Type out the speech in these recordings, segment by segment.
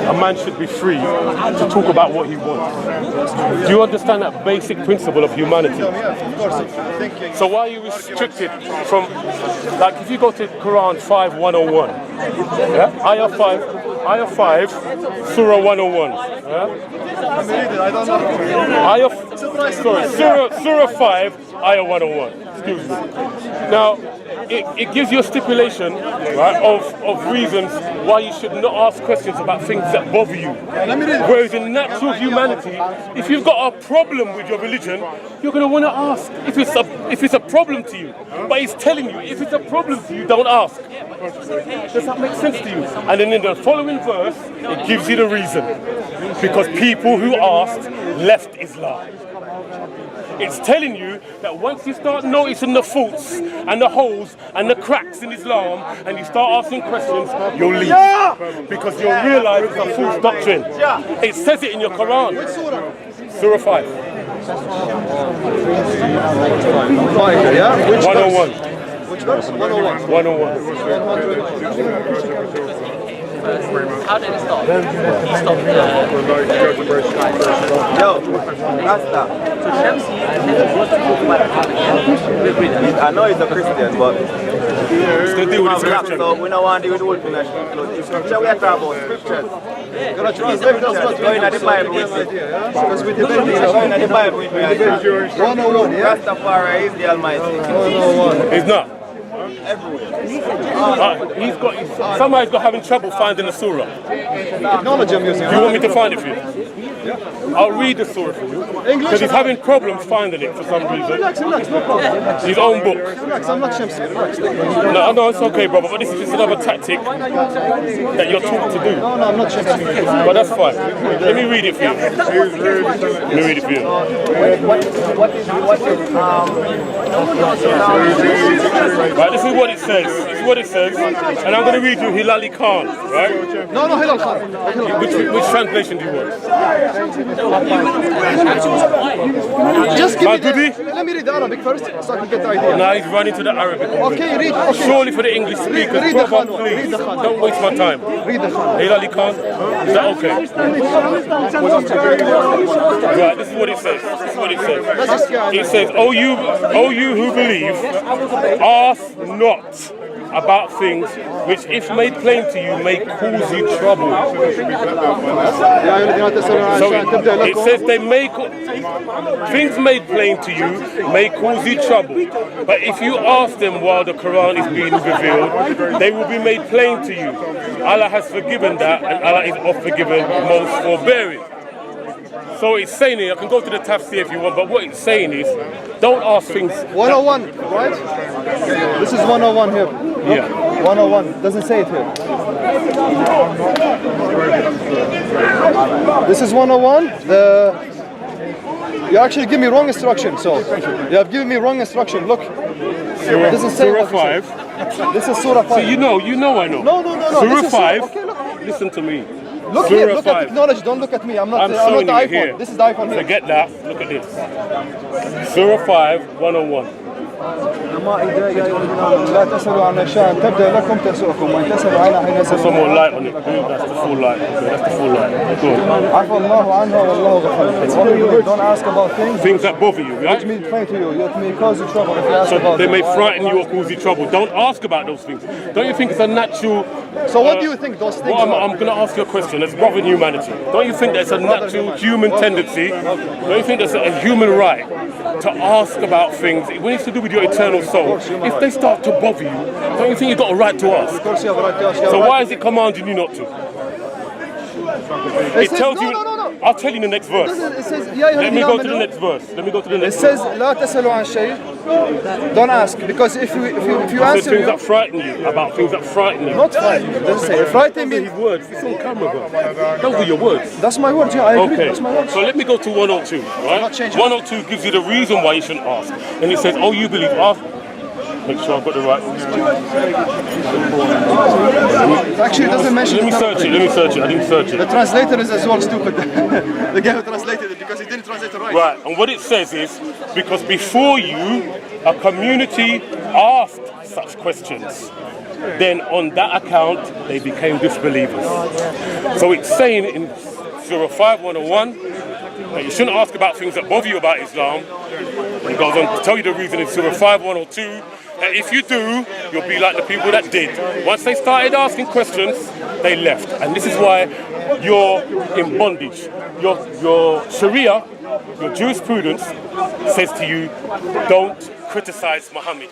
a man should be free to talk about what he wants. Do you understand that basic principle of humanity? So why are you restricted from, like if you go to Quran 5:101, yeah? Ayah 5, Surah 101. Yeah? Surah 5, Ayah 101. Excuse me. Now, it gives you a stipulation, right, of reasons why you should not ask questions about things that bother you. Whereas in natural humanity, if you've got a problem with your religion, you're going to want to ask if it's a problem to you. But he's telling you, if it's a problem to you, don't ask. Does that make sense to you? And then in the following verse, it gives you the reason. Because people who asked left Islam. It's telling you that once you start noticing the faults and the holes and the cracks in Islam and you start asking questions, you'll leave. Because you'll realize it's a false doctrine. It says it in your Quran. Surah 5. 101. Which verse? 101. 101. How did it stop? He stopped Yo, Rasta. So Shamsi wants to talk about I know he's a Christian, but Still deal with this question. so we don't want to deal with the whole thing. Scripture, we are talking about scriptures. Going at the Bible with it. Because we debate Going at the Bible with it. 101, yeah? Rastafari is the Almighty. 101. He's not. Somebody's got having trouble finding the surah. Knowledge I'm using. Do you want me to find it for you? I'll read the surah for you. Because he's having problems finding it for some reason. Relax, no problem. His own book. Relax, I'm not Shamsi. Relax. No, it's okay, brother, but this is just another tactic that you're taught to do. No, I'm not Shamsi. But that's fine. Let me read it for you. Let me read it for you. Right, this is what it says. This is what it says. And I'm going to read you Hilali Khan, right? No, Hilal Khan. Which translation do you want? Just give My me goodie? let me read the Arabic first so I can get the idea. Now he's running to the Arabic. Okay, read. Okay. Surely for the English speakers, Read the brother, Khan. please, Read the Khan. don't waste my time. Read the Khan. Hilali Khan, is that okay? Right, this is what it says. This is what it says. It says, "O you who believe, ask not about things which, if made plain to you, may cause you trouble." So it says they may things made plain to you may cause you trouble, but if you ask them while the Quran is being revealed, they will be made plain to you. Allah has forgiven that, and Allah is oft forgiven, most forbearing. So it's saying here, I can go to the tafsir if you want, but what it's saying is, don't ask things. 101, right? This is 101 here. Yeah. 101. Doesn't say it here. This is 101. You actually give me wrong instruction. So you have given me wrong instruction. Look. It doesn't say Surah what it 5. says. This is Surah 5. So you know I know. No. Surah This is 5. Okay, look. Listen to me. Look Surah here. Look 5. at technology. Don't look at me. I'm not I'm the showing you iPhone. here. This is the iPhone here. Forget that. Look at this. Surah 5, 101. لا تسألوا عن أشياء تبدأ لكم تسؤكم وإن تسألوا عنها حين Put some more light on it. That's the full light. Okay, that's the full light. Go on. عفوا الله عنها والله غفور. Don't ask about things Things that bother you, right? which may plain to you. It may cause you trouble if you ask So about they them. may frighten you or cause you trouble. Don't ask about those things. Don't you think it's a natural... So what do you think those things Well, are? I'm going to ask you a question. It's bothering humanity. Don't you think there's a natural human tendency? Don't you think there's a human right to ask about things when it's to do with your eternal soul? If they start to bother you, don't you think you've got a right to ask? Of course you have a right to ask. So why is it commanding you not to? It tells you... No. I'll tell you in the next verse. It says يا أيها Let me الذين go to the آمنوا. next verse. Let me go to the It next says verse. لا تسألوا عن شيء. Don't ask because if you It says answer things you, that frighten you, about things that frighten you. not fine. It doesn't say. Frighten Those are me. his words. It's on camera, bro. Those are your words. That's my word. Yeah, I agree. Okay, That's my word. so let me go to 102, right? not changing. 102 gives you the reason why you shouldn't ask. And it says, oh, you believe, ask. Make sure I've got the right. Actually, it doesn't mention. Let me search it, I didn't search The it. translator is as well stupid. The guy who translated it because he didn't translate it right. Right, and what it says is, because before you, a community asked such questions, then on that account they became disbelievers. So it's saying in Surah 5:101 that you shouldn't ask about things that bother you about Islam. It goes on to tell you the reason in Surah 5:102 that if you do, you'll be like the people that did. Once they started asking questions, they left. And this is why you're in bondage. Your Sharia, your jurisprudence says to you, don't criticize Muhammad.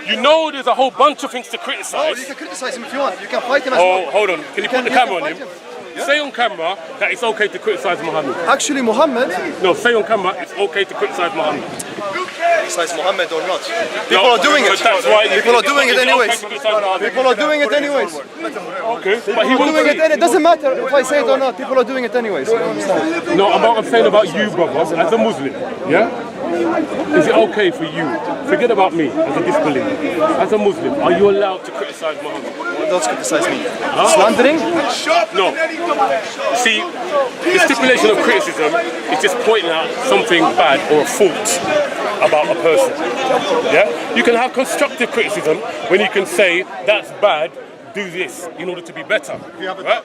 You know there's a whole bunch of things to Oh, criticize. you can criticize him if you want. You can fight him as well. Oh, hold on. Can you put the camera on him? fight Say on camera that it's okay to criticize Muhammad. Actually, Muhammad, No, say on camera it's okay to criticize Muhammad. criticize Muhammad or not. People are doing it. That's why People are doing it it's okay anyways. to criticize Muhammad. People are doing it anyways. Okay, but he People are won't doing say it. It doesn't matter if I say it or not. People are doing it anyways. You understand? No, I'm saying about you, brother, as a Muslim, yeah? Is it okay for you, forget about me as a disbeliever, as a Muslim, are you allowed to criticize Muhammad? Don't criticize me. Slandering? No. See, the stipulation of criticism is just pointing out something bad or a fault about a person. Yeah? You can have constructive criticism when you can say, that's bad, do this in order to be better. Right?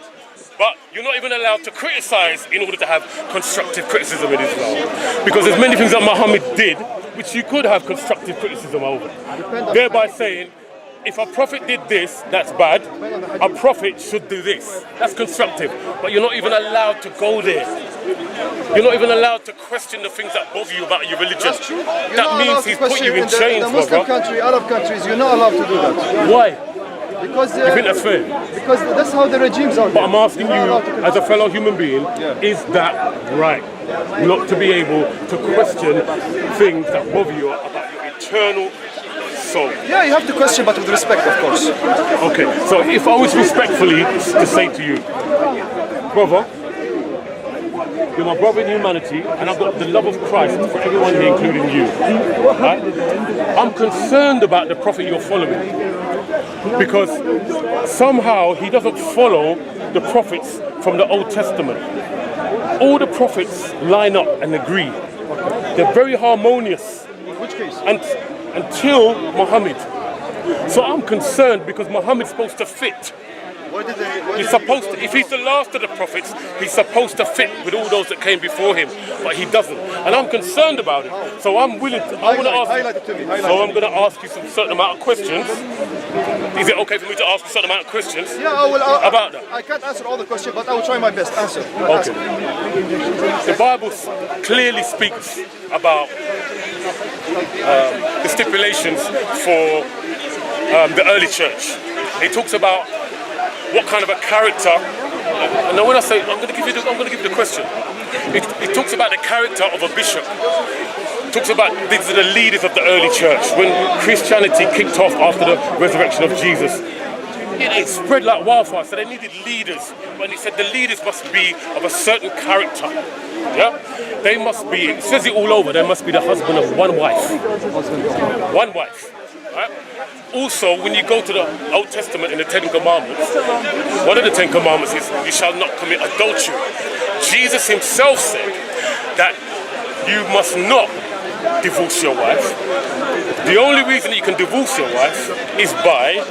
But you're not even allowed to criticize in order to have constructive criticism in Islam. Because there's many things that Muhammad did which you could have constructive criticism over. Thereby saying, if a prophet did this, that's bad. A prophet should do this. That's constructive. But you're not even allowed to go there. You're not even allowed to question the things that bother you about your religion. That means he's put you in chains, the Muslim brother. country, Arab countries, you're not allowed to do that. Why? Because You think that's fair? because that's how the regimes are. But I'm asking You're not you, allowed to as a fellow human being, is that right? Not to be able to question things that bother you about your eternal soul. Yeah, you have to question, but with respect, of course. Okay, so if I was respectfully to say to you, brother, you're my brother in humanity, and I've got the love of Christ for everyone here, including you. Right? I'm concerned about the prophet you're following because somehow he doesn't follow the prophets from the Old Testament. All the prophets line up and agree. They're very harmonious. Which case? Until Muhammad. So I'm concerned because Muhammad's supposed to fit. He's supposed to, if he's the last of the prophets, he's supposed to fit with all those that came before him, but he doesn't. And I'm concerned about it. So I'm willing to, I want to ask highlight it to me. so I'm going to ask you some certain amount of questions. Is it okay for me to ask a certain amount of questions? Yeah, I will. About that? I can't answer all the questions, but I will try my best. Answer. Okay. The Bible clearly speaks about the stipulations for the early church. It talks about what kind of a character. Now, when I say I'm going to give you the question. It talks about the character of a bishop. It talks about these are the leaders of the early church. When Christianity kicked off after the resurrection of Jesus, it spread like wildfire. So they needed leaders. But he said the leaders must be of a certain character. Yeah, they must be. It says it all over. They must be the husband of one wife. One wife. Right? Also, when you go to the Old Testament in the Ten Commandments, one of the Ten Commandments is you shall not commit adultery. Jesus himself said that you must not divorce your wife. The only reason you can divorce your wife is by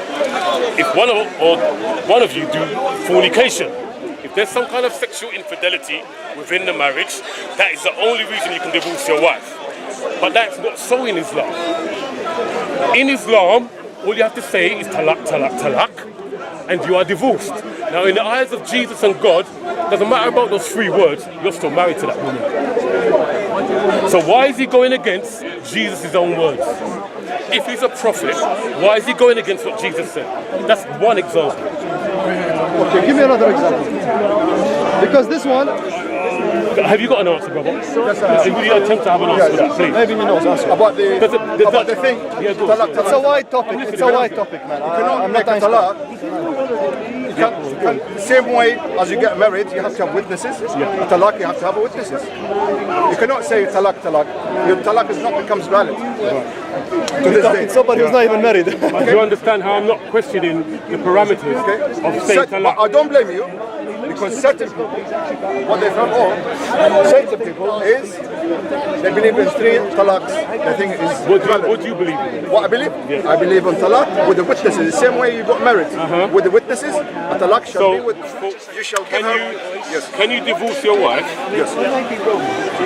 if one of you do fornication. If there's some kind of sexual infidelity within the marriage, that is the only reason you can divorce your wife. But that's not so in Islam. In Islam, all you have to say is talaq, talaq, talaq, and you are divorced. Now, in the eyes of Jesus and God, doesn't matter about those 3 words, you're still married to that woman. So why is he going against Jesus' own words? If he's a prophet, why is he going against what Jesus said? That's one example. Okay, give me another example. Because this one, Have you got an answer, brother? Will you attempt to have an answer for that, please? maybe he knows. Answer. About the thing. Yeah, go. Talaq, It's a wide topic. It's a wide topic, man. I'm not talaq. Einstein. The same way as you get married, you have to have witnesses. Talaq, you have to have witnesses. You cannot say talaq, talaq. Your talaq is not becomes valid. To this day. It's somebody who's not even married. But do you understand how I'm not questioning the parameters of saying But talaq? I don't blame you because certain people, what they found out, certain people is They believe in 3 talaqs. They think it's valid. What do you believe in? What I believe? Yeah. I believe in talaq with the witnesses. The same way you got married with the witnesses, a talaq shall be with. You shall give her. Yes. Can you divorce your wife Yes.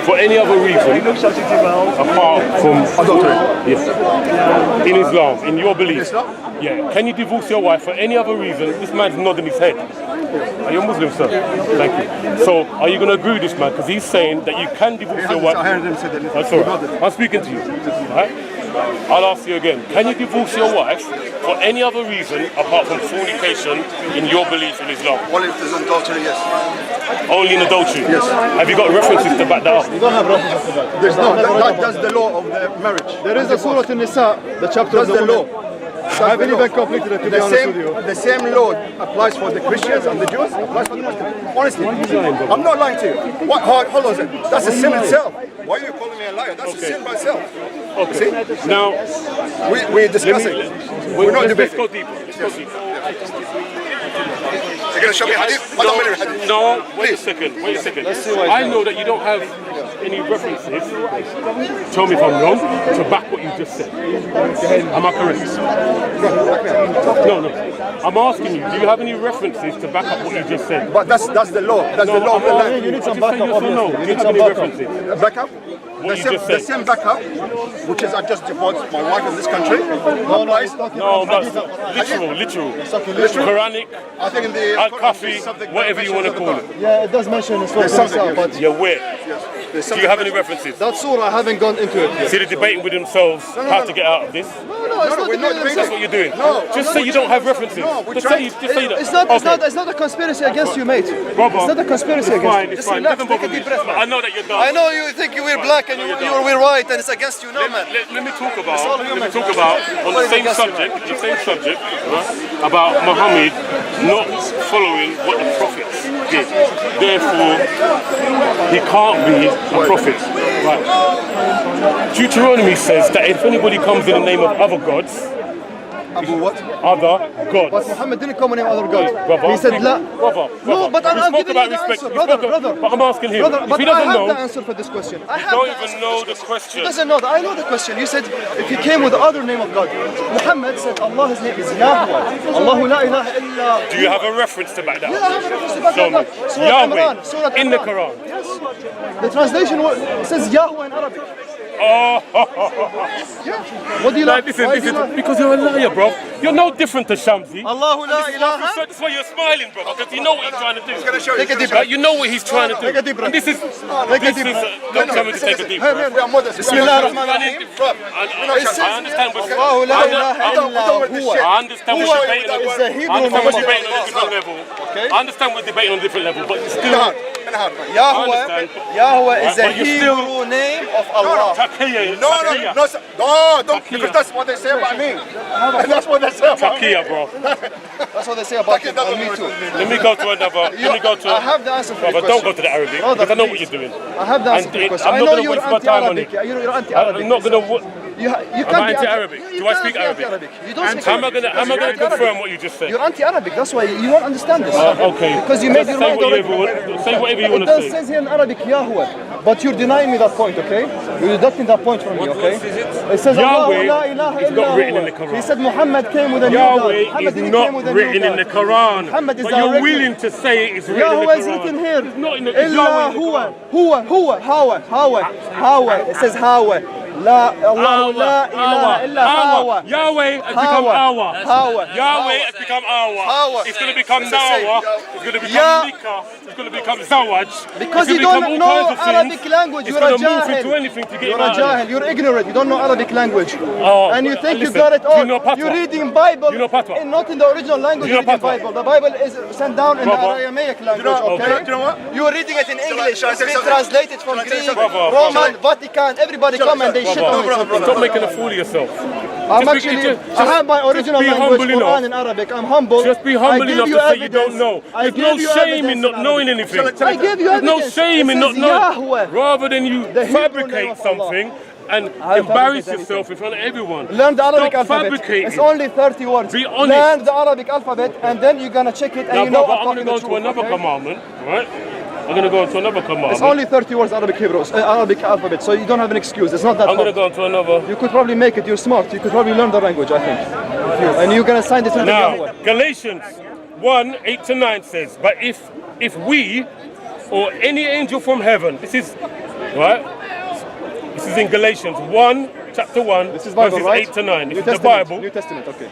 for any other reason apart from Adultery. Yes. In Islam, in your belief? Islam? Yeah. Can you divorce your wife for any other reason? This man's nodding his head. Are you a Muslim, sir? Thank you. So, are you going to agree with this man? Because he's saying that you can divorce your wife. I heard him say that. That's all right. I'm speaking to you. Right? I'll ask you again. Can you divorce your wife for any other reason apart from fornication in your belief in Islam? Only if there's adultery, yes. Only in adultery? Yes. Have you got references to back that up? You don't have references to that. There's no. That's the law of the marriage. There is a Surah An-Nisa, the chapter That's of the the law. women. I haven't even completed it, to be honest with you. The same law applies for the Christians and the Jews, applies for the Muslims. Honestly, I'm not lying to you. What? Hold on a second. That's a sin itself. Why are you calling me a liar? That's a sin by itself. Okay. See? Now, We're discussing. We're not let's debating. go deeper. Let's go deeper. You're going to show me hadith? I don't believe hadith. No, wait a second. Wait a second. I know that you don't have any references, tell me if I'm wrong, to back what you just said. Am I correct? No. I'm asking you, do you have any references to back up what you just said? But that's the law. That's the law of the land. You need some Just say backup, yes or no. obviously. Do You you need have some any backup. references? Backup? What you just The said. same backup, which is I just divorced my wife in this country. No, he's talking No, about but hadith. literal. Literal? Quranic, I think in the Al-Kafi, something whatever you want to call it. Yeah, it does mention in Surah something, An-Nisa, yes. but You're where? There's Do you have any references? that surah I haven't gone into it yet. See, they're debating with themselves how to get out of this. No, it's not we're not debating. That's what you're doing. No, Just say you don't have references. No, we're Just trying- say that. It's not a conspiracy against you, mate. Brother, It's not a conspiracy It's against fine, you. it's Just fine. relax, Doesn't take bother a me. deep breath, But man. I know that you're done. I know you think we're black and we're white and it's against you. No, man. Let me talk about all on human. the same subject, right, about Muhammad not following what the prophets did. Therefore, he can't be a prophet. Right. Deuteronomy says that if anybody comes in the name of other gods, Abu what? other But gods. Muhammad didn't come in the name of other God. Brother, He said, La. brother, No, but we I'm spoke giving about you the respect. answer. We Brother, spoke- brother. But I'm asking him. Brother, If but he I doesn't have the know, answer for this question. I you have don't the even answer. know the He question. doesn't know that. I know the question. You said if he came with the other name of God. Muhammad said Allah's name is Yahweh. Allahu la ilaha illa. Do you have a reference to back that Yeah, up? I have a reference to back Show that me. up. Surah Yahweh Imran, Surah in the Imran. Quran. Yes. The translation says Yahweh in Arabic. Oh, What do you like? listen, Why do you listen, like? because you're a liar, bro. You're no different to Shamsi. Allahu la ilaha. That's why you're smiling, bro, because you know what he's trying to do. Take a deep Right? breath. You know what he's trying to do. Take a deep breath. And this is, don't tell me to take a deep Hey, breath. hey, Bismillah ar-Rahman ar-Rahim. I understand what's Allahu la ilaha illa huwa. I understand we're Huwa debating is the Hebrew I understand we're name of debating on a Allah. different level. I understand we're debating on a different level, but still, Yahweh, understand. Yahweh is the But you still- Hebrew name of Allah. Takiya, No, Takiya. don't, because that's what they say about me. That's what they say about me. Takiya, bro. That's what they say about you. And me too. Let me go to another. Let me go to. I have the answer for your But don't go question. to the Arabic, Brother, because I know what please. you're doing. I have the answer for your And question. I'm I not know gonna you're waste my time on anti-Arabic. it. You're anti-Arabic. I'm not gonna. You Am can't I be anti-Arabic? Do I speak You're Arabic? anti-Arabic. You don't speak How am I Arabic. gonna confirm what you just said? You're anti-Arabic. That's why you don't understand this. Okay. Because you made your say mind whatever, already. say whatever you It want to does say. says here in Arabic Yahweh, but you're denying me that point, okay? You're deducting that point from me, okay? It says Yahweh Allahu la ilaha is not illa written in huwa. the Quran. He said Muhammad came with a new God. Yahweh Muhammad is didn't not came with a new written in the God. Quran. Muhammad is But you're directly- willing to say it's written in the Yahweh Quran. is written here. It's not in the it's Illa Yahweh in the huwa, Quran. huwa. It says Hawa. La Allahu la ilaha illa Hawa. Yahweh has become Awa. Hawa. Yahweh has become Awa. Hawa. It's going to become It's the same. Nawa. It's going to become Ya- Nika. It's going to become Zawaj. Because It's you gonna don't become all know kinds of Arabic things. language, It's you're a going to move into jahil. anything to get You're him a out of jahil, you're ignorant, you don't know Arabic language. Oh, And you think listen, you got it do all. you know Patwa? You're reading Bible, Do you know Patwa? and not in the original language, Do you you're know reading Patwa? Bible. The Bible is sent down in the Brother. Aramaic language, Okay. okay? Do you know what? You're reading it in English, Shall I it's say been something? translated from Shall I say Greek, something? Brother, Roman, Vatican, everybody come and they shit on it. Stop making a fool of yourself. I'm Just actually, just- I have my original be language, humble Quran enough. in Arabic. I'm humble. Just be I humble give enough you to say you don't evidence. know. I There's give no you shame in evidence not in knowing Arabic. anything. I give you There's no evidence. shame It in not says knowing. Yahweh. Rather than you The Hebrew name fabricate of Allah. something and I don't embarrass fabricate yourself in front of everyone. Learn the Arabic Stop alphabet. fabricating. It's only 30 words. Be honest. Learn the Arabic alphabet and then you're gonna check it and Now, you know brother, I'm I'm going to talking go the to truth, another okay? commandment, right? I'm going to go on to another commandment. It's only 30 words Arabic alphabet, so you don't have an excuse. It's not that I'm going to hard. go on to another. You could probably make it. You're smart. You could probably learn the language, I think. And you're gonna sign it to the Now, Yahweh. Galatians 1:8-9 says, but if we or any angel from heaven, this is right. This is in Galatians 1, chapter 1, This is Bible, verses right? 8-9. This New is the Testament. Bible. New Testament. Okay.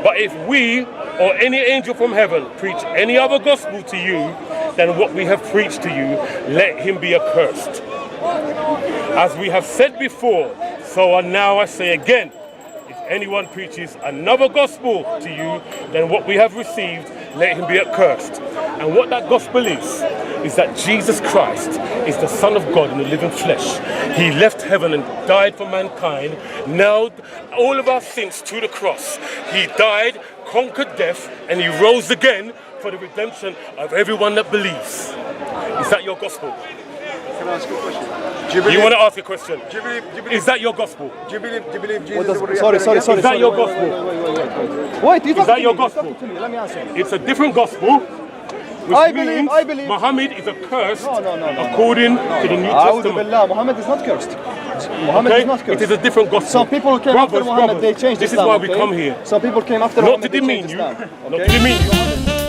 But if we or any angel from heaven preach any other gospel to you than what we have preached to you, let him be accursed. As we have said before, so now I say again, if anyone preaches another gospel to you than what we have received, let him be accursed. And what that gospel is that Jesus Christ is the Son of God in the living flesh. He left heaven and died for mankind, nailed all of our sins to the cross. He died, conquered death, and he rose again for the redemption of everyone that believes. Is that your gospel? Can I ask you a question? You want to ask a question? Do you believe, Is that your gospel? do you believe Jesus will Sorry. Is that your gospel? Wait, you Is that your gospel? to me. Let me answer. It's a different gospel. Which I means believe. Muhammad is accursed No. according to the New A'udhu Testament. billah, Muhammad is not cursed. Muhammad Okay? is not cursed. It is a different gospel. Some people who came after Brothers, Muhammad, brothers, they changed this Islam. is why we okay? come here. Some people came after Not to Muhammad, they demean changed you. Islam. Not Okay? to demean you.